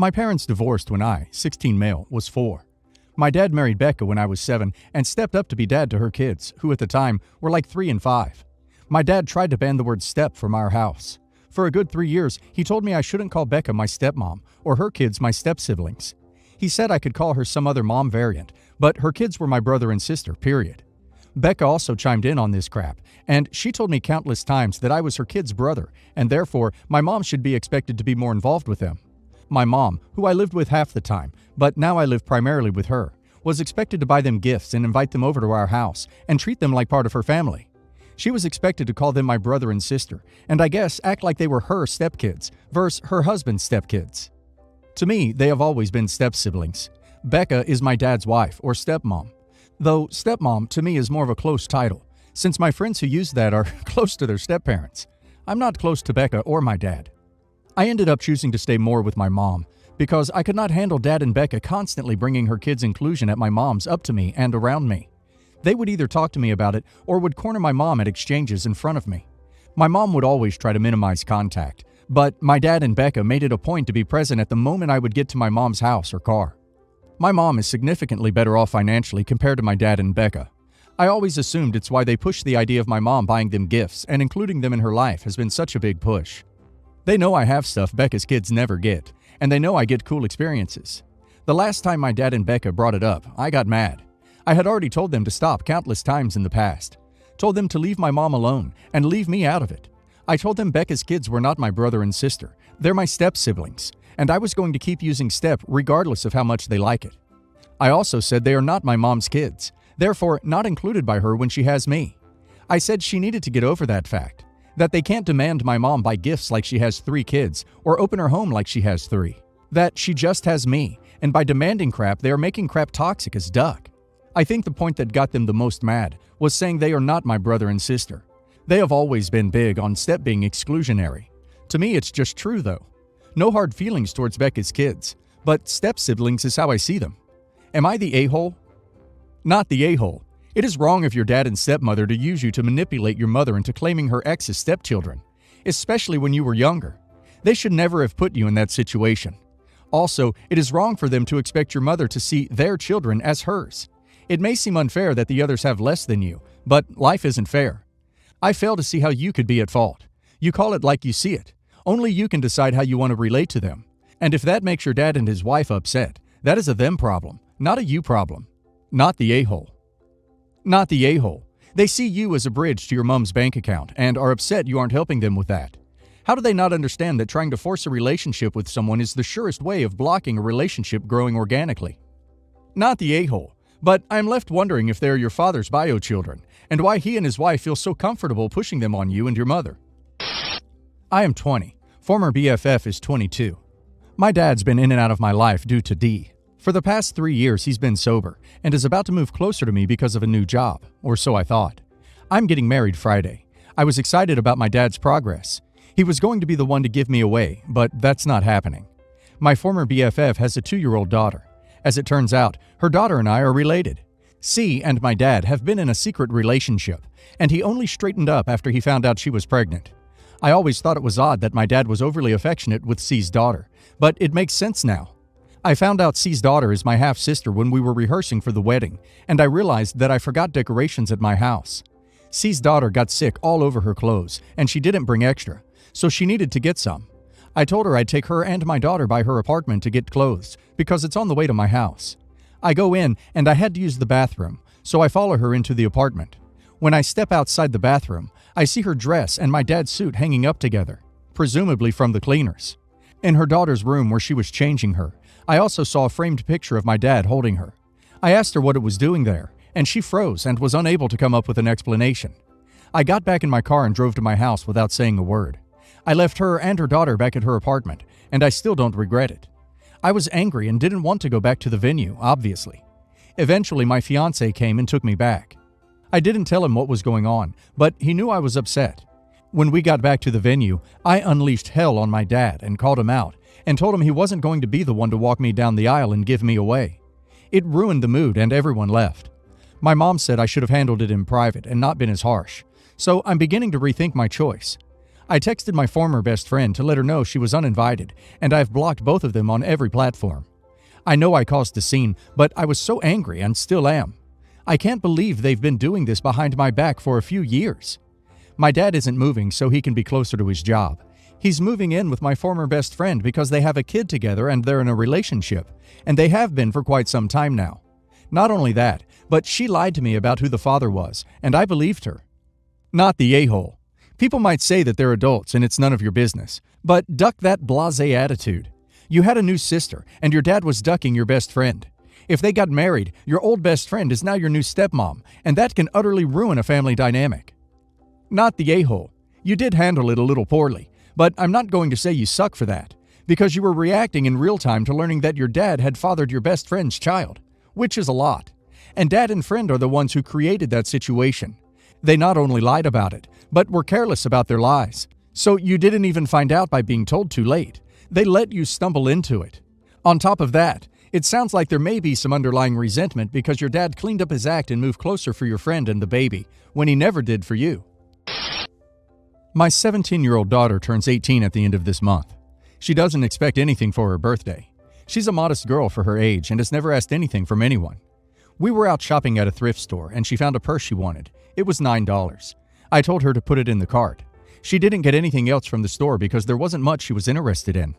My parents divorced when I, 16 male, was 4. My dad married Becca when I was 7 and stepped up to be dad to her kids, who at the time were like 3 and 5. My dad tried to ban the word step from our house. For a good 3 years, he told me I shouldn't call Becca my stepmom or her kids my step-siblings. He said I could call her some other mom variant, but her kids were my brother and sister, period. Becca also chimed in on this crap, and she told me countless times that I was her kid's brother, and therefore my mom should be expected to be more involved with them. My mom, who I lived with half the time, but now I live primarily with her, was expected to buy them gifts and invite them over to our house and treat them like part of her family. She was expected to call them my brother and sister, and I guess act like they were her stepkids versus her husband's stepkids. To me, they have always been step-siblings. Becca is my dad's wife, or stepmom. Though stepmom to me is more of a close title, since my friends who use that are close to their stepparents. I'm not close to Becca or my dad. I ended up choosing to stay more with my mom, because I could not handle Dad and Becca constantly bringing her kids' inclusion at my mom's up to me and around me. They would either talk to me about it or would corner my mom at exchanges in front of me. My mom would always try to minimize contact, but my dad and Becca made it a point to be present at the moment I would get to my mom's house or car. My mom is significantly better off financially compared to my dad and Becca. I always assumed it's why they pushed the idea of my mom buying them gifts and including them in her life has been such a big push. They know I have stuff Becca's kids never get, and they know I get cool experiences. The last time my dad and Becca brought it up, I got mad. I had already told them to stop countless times in the past. Told them to leave my mom alone and leave me out of it. I told them Becca's kids were not my brother and sister. They're my step-siblings, and I was going to keep using step regardless of how much they like it. I also said they are not my mom's kids, therefore not included by her when she has me. I said she needed to get over that fact, that they can't demand my mom buy gifts like she has 3 kids or open her home like she has 3. That she just has me, and by demanding crap, they are making crap toxic as duck. I think the point that got them the most mad was saying they are not my brother and sister. They have always been big on step being exclusionary. To me, it's just true though. No hard feelings towards Becca's kids, but step-siblings is how I see them. Am I the a-hole? Not the a-hole. It is wrong of your dad and stepmother to use you to manipulate your mother into claiming her ex's stepchildren, especially when you were younger. They should never have put you in that situation. Also, it is wrong for them to expect your mother to see their children as hers. It may seem unfair that the others have less than you, but life isn't fair. I fail to see how you could be at fault. You call it like you see it. Only you can decide how you want to relate to them. And if that makes your dad and his wife upset, that is a them problem, not a you problem. Not the a-hole. Not the a-hole. They see you as a bridge to your mom's bank account and are upset you aren't helping them with that. How do they not understand that trying to force a relationship with someone is the surest way of blocking a relationship growing organically? Not the a-hole. But I'm left wondering if they are your father's bio children, and why he and his wife feel so comfortable pushing them on you and your mother. I am 20. Former BFF is 22. My dad's been in and out of my life due to D. For the past 3 years, he's been sober and is about to move closer to me because of a new job, or so I thought. I'm getting married Friday. I was excited about my dad's progress. He was going to be the one to give me away, but that's not happening. My former BFF has a 2-year-old daughter. As it turns out, her daughter and I are related. C and my dad have been in a secret relationship, and he only straightened up after he found out she was pregnant. I always thought it was odd that my dad was overly affectionate with C's daughter, but it makes sense now. I found out C's daughter is my half-sister when we were rehearsing for the wedding, and I realized that I forgot decorations at my house. C's daughter got sick all over her clothes, and she didn't bring extra, so she needed to get some. I told her I'd take her and my daughter by her apartment to get clothes, because it's on the way to my house. I go in, and I had to use the bathroom, so I follow her into the apartment. When I step outside the bathroom, I see her dress and my dad's suit hanging up together, presumably from the cleaners. In her daughter's room where she was changing her, I also saw a framed picture of my dad holding her. I asked her what it was doing there, and she froze and was unable to come up with an explanation. I got back in my car and drove to my house without saying a word. I left her and her daughter back at her apartment, and I still don't regret it. I was angry and didn't want to go back to the venue, obviously. Eventually, my fiancé came and took me back. I didn't tell him what was going on, but he knew I was upset. When we got back to the venue, I unleashed hell on my dad and called him out and told him he wasn't going to be the one to walk me down the aisle and give me away. It ruined the mood and everyone left. My mom said I should have handled it in private and not been as harsh, so I'm beginning to rethink my choice. I texted my former best friend to let her know she was uninvited, and I've blocked both of them on every platform. I know I caused a scene, but I was so angry and still am. I can't believe they've been doing this behind my back for a few years. My dad isn't moving so he can be closer to his job. He's moving in with my former best friend because they have a kid together and they're in a relationship, and they have been for quite some time now. Not only that, but she lied to me about who the father was, and I believed her. Not the a-hole. People might say that they're adults and it's none of your business, but duck that blasé attitude. You had a new sister, and your dad was ducking your best friend. If they got married, your old best friend is now your new stepmom, and that can utterly ruin a family dynamic. Not the a-hole. You did handle it a little poorly, but I'm not going to say you suck for that, because you were reacting in real time to learning that your dad had fathered your best friend's child, which is a lot. And dad and friend are the ones who created that situation. They not only lied about it, but were careless about their lies. So you didn't even find out by being told too late. They let you stumble into it. On top of that, it sounds like there may be some underlying resentment because your dad cleaned up his act and moved closer for your friend and the baby, when he never did for you. My 17-year-old daughter turns 18 at the end of this month. She doesn't expect anything for her birthday. She's a modest girl for her age and has never asked anything from anyone. We were out shopping at a thrift store and she found a purse she wanted. It was $9. I told her to put it in the cart. She didn't get anything else from the store because there wasn't much she was interested in.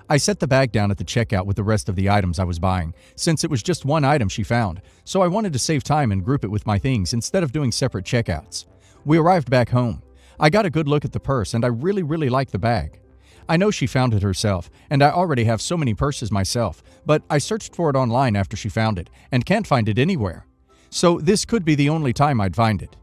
I set the bag down at the checkout with the rest of the items I was buying, since it was just one item she found, so I wanted to save time and group it with my things instead of doing separate checkouts. We arrived back home. I got a good look at the purse and I really liked the bag. I know she found it herself, and I already have so many purses myself, but I searched for it online after she found it and can't find it anywhere. So this could be the only time I'd find it.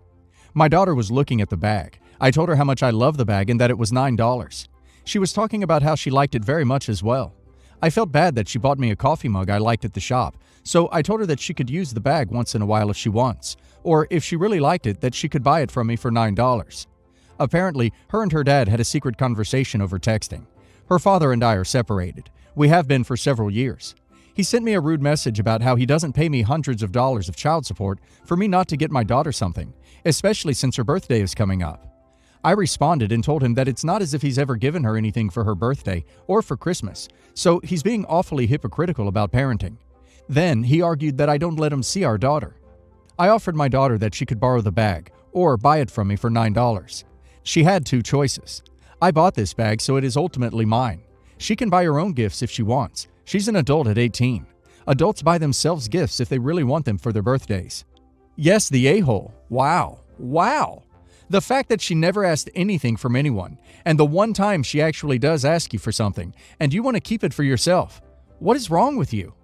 My daughter was looking at the bag. I told her how much I love the bag and that it was $9. She was talking about how she liked it very much as well. I felt bad that she bought me a coffee mug I liked at the shop, so I told her that she could use the bag once in a while if she wants, or if she really liked it, that she could buy it from me for $9. Apparently, her and her dad had a secret conversation over texting. Her father and I are separated. We have been for several years. He sent me a rude message about how he doesn't pay me hundreds of dollars of child support for me not to get my daughter something, especially since her birthday is coming up. I responded and told him that it's not as if he's ever given her anything for her birthday or for Christmas, so he's being awfully hypocritical about parenting. Then he argued that I don't let him see our daughter. I offered my daughter that she could borrow the bag or buy it from me for $9. She had two choices. I bought this bag, so it is ultimately mine. She can buy her own gifts if she wants. She's an adult at 18. Adults buy themselves gifts if they really want them for their birthdays. Yes, the a-hole. Wow. The fact that she never asked anything from anyone, and the one time she actually does ask you for something, and you want to keep it for yourself. What is wrong with you?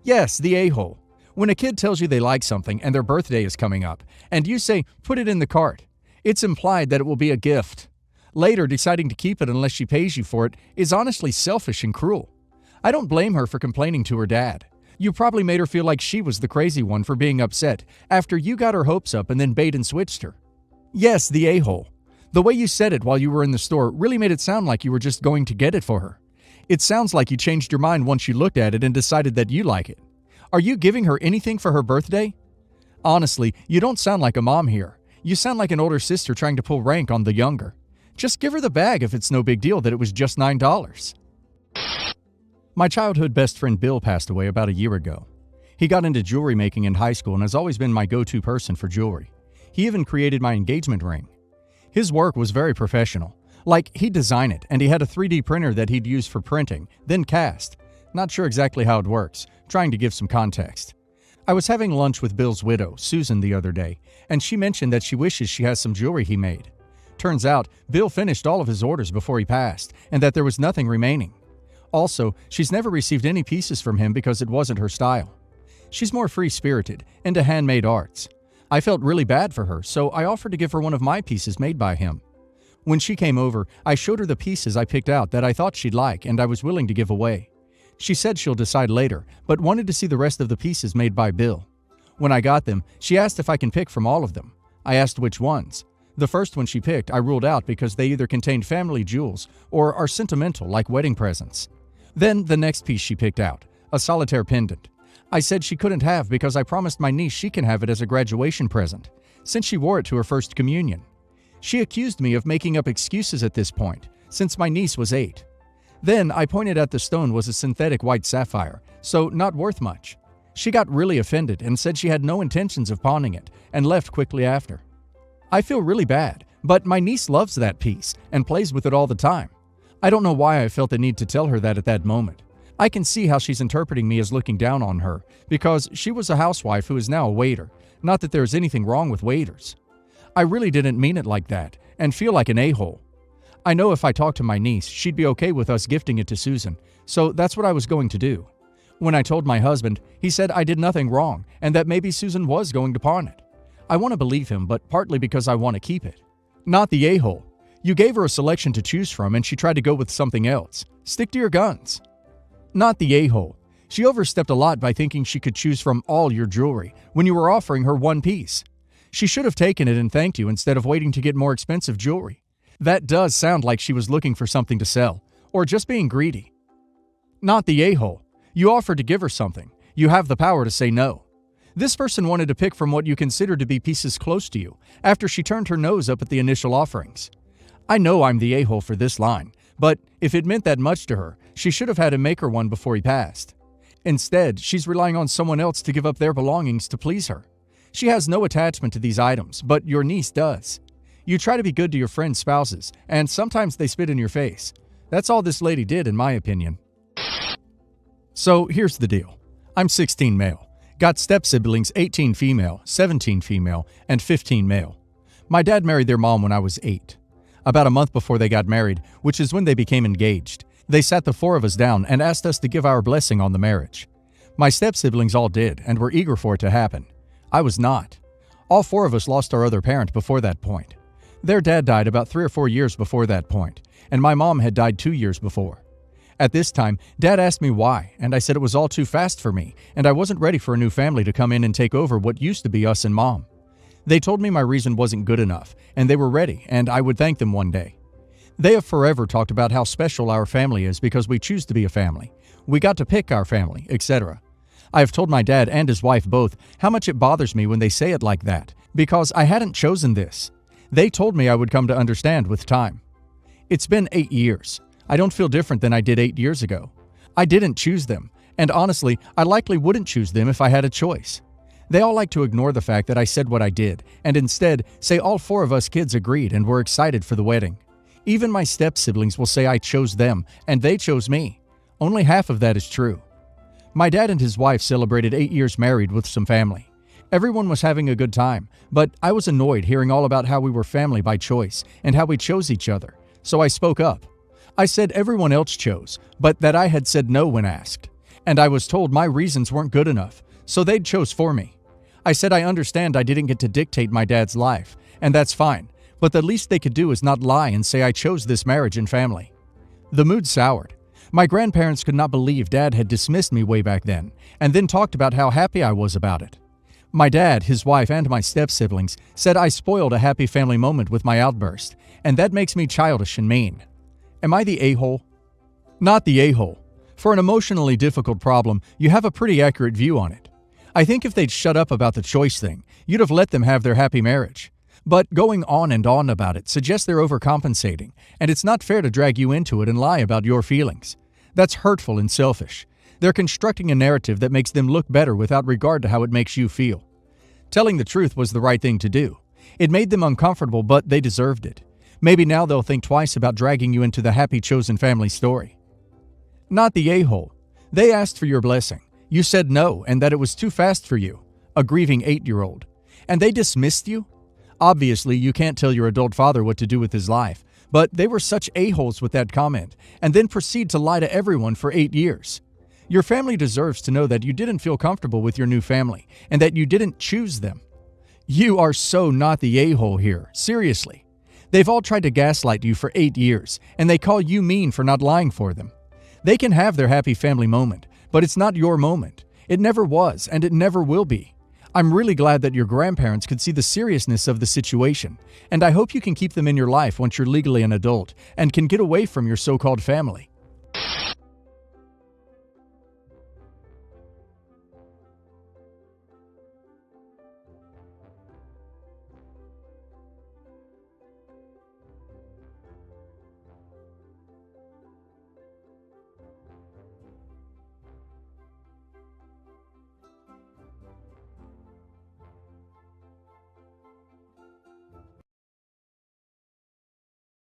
Yes, the a-hole. When a kid tells you they like something and their birthday is coming up, and you say, put it in the cart, it's implied that it will be a gift. Later, deciding to keep it unless she pays you for it is honestly selfish and cruel. I don't blame her for complaining to her dad. You probably made her feel like she was the crazy one for being upset after you got her hopes up and then bait and switched her. Yes, the a-hole. The way you said it while you were in the store really made it sound like you were just going to get it for her. It sounds like you changed your mind once you looked at it and decided that you like it. Are you giving her anything for her birthday? Honestly, you don't sound like a mom here. You sound like an older sister trying to pull rank on the younger. Just give her the bag if it's no big deal that it was just $9. My childhood best friend Bill passed away about a year ago. He got into jewelry making in high school and has always been my go-to person for jewelry. He even created my engagement ring. His work was very professional. Like, he'd design it, and he had a 3D printer that he'd use for printing, then cast. Not sure exactly how it works, trying to give some context. I was having lunch with Bill's widow, Susan, the other day, and she mentioned that she wishes she has some jewelry he made. Turns out, Bill finished all of his orders before he passed, and that there was nothing remaining. Also, she's never received any pieces from him because it wasn't her style. She's more free-spirited, into handmade arts. I felt really bad for her, so I offered to give her one of my pieces made by him. When she came over, I showed her the pieces I picked out that I thought she'd like and I was willing to give away. She said she'll decide later, but wanted to see the rest of the pieces made by Bill. When I got them, she asked if I can pick from all of them. I asked which ones. The first one she picked I ruled out because they either contained family jewels or are sentimental like wedding presents. Then the next piece she picked out, a solitaire pendant. I said she couldn't have because I promised my niece she can have it as a graduation present, since she wore it to her first communion. She accused me of making up excuses at this point, since my niece was 8. Then I pointed out the stone was a synthetic white sapphire, so not worth much. She got really offended and said she had no intentions of pawning it and left quickly after. I feel really bad, but my niece loves that piece and plays with it all the time. I don't know why I felt the need to tell her that at that moment. I can see how she's interpreting me as looking down on her, because she was a housewife who is now a waiter, not that there's anything wrong with waiters. I really didn't mean it like that, and feel like an a-hole. I know if I talked to my niece, she'd be okay with us gifting it to Susan, so that's what I was going to do. When I told my husband, he said I did nothing wrong, and that maybe Susan was going to pawn it. I want to believe him, but partly because I want to keep it. Not the a-hole. You gave her a selection to choose from and she tried to go with something else. Stick to your guns. Not the a-hole. She overstepped a lot by thinking she could choose from all your jewelry when you were offering her one piece. She should have taken it and thanked you instead of waiting to get more expensive jewelry. That does sound like she was looking for something to sell, or just being greedy. Not the a-hole. You offered to give her something. You have the power to say no. This person wanted to pick from what you considered to be pieces close to you after she turned her nose up at the initial offerings. I know I'm the a-hole for this line, but if it meant that much to her, she should have had him make her one before he passed. Instead, she's relying on someone else to give up their belongings to please her. She has no attachment to these items, but your niece does. You try to be good to your friends' spouses, and sometimes they spit in your face. That's all this lady did, in my opinion. So here's the deal. I'm 16 male. Got step-siblings 18 female, 17 female, and 15 male. My dad married their mom when I was 8. About a month before they got married, which is when they became engaged, they sat the 4 of us down and asked us to give our blessing on the marriage. My step-siblings all did and were eager for it to happen. I was not. All 4 of us lost our other parent before that point. Their dad died about 3 or 4 years before that point, and my mom had died 2 years before. At this time, Dad asked me why, and I said it was all too fast for me, and I wasn't ready for a new family to come in and take over what used to be us and Mom. They told me my reason wasn't good enough, and they were ready, and I would thank them one day. They have forever talked about how special our family is because we choose to be a family. We got to pick our family, etc. I have told my dad and his wife both how much it bothers me when they say it like that, because I hadn't chosen this. They told me I would come to understand with time. It's been 8 years. I don't feel different than I did 8 years ago. I didn't choose them, and honestly, I likely wouldn't choose them if I had a choice. They all like to ignore the fact that I said what I did, and instead say all 4 of us kids agreed and were excited for the wedding. Even my step-siblings will say I chose them, and they chose me. Only half of that is true. My dad and his wife celebrated 8 years married with some family. Everyone was having a good time, but I was annoyed hearing all about how we were family by choice and how we chose each other, so I spoke up. I said everyone else chose, but that I had said no when asked. And I was told my reasons weren't good enough, so they'd chose for me. I said I understand I didn't get to dictate my dad's life, and that's fine, but the least they could do is not lie and say I chose this marriage and family. The mood soured. My grandparents could not believe Dad had dismissed me way back then, and then talked about how happy I was about it. My dad, his wife, and my step-siblings said I spoiled a happy family moment with my outburst, and that makes me childish and mean. Am I the a-hole? Not the a-hole. For an emotionally difficult problem, you have a pretty accurate view on it. I think if they'd shut up about the choice thing, you'd have let them have their happy marriage. But going on and on about it suggests they're overcompensating, and it's not fair to drag you into it and lie about your feelings. That's hurtful and selfish. They're constructing a narrative that makes them look better without regard to how it makes you feel. Telling the truth was the right thing to do. It made them uncomfortable, but they deserved it. Maybe now they'll think twice about dragging you into the happy chosen family story. Not the a-hole. They asked for your blessing. You said no, and that it was too fast for you, a grieving 8-year-old. And they dismissed you? Obviously, you can't tell your adult father what to do with his life, but they were such a-holes with that comment, and then proceed to lie to everyone for 8 years. Your family deserves to know that you didn't feel comfortable with your new family, and that you didn't choose them. You are so not the a-hole here, seriously. They've all tried to gaslight you for 8 years, and they call you mean for not lying for them. They can have their happy family moment, but it's not your moment. It never was, and it never will be. I'm really glad that your grandparents could see the seriousness of the situation, and I hope you can keep them in your life once you're legally an adult and can get away from your so-called family.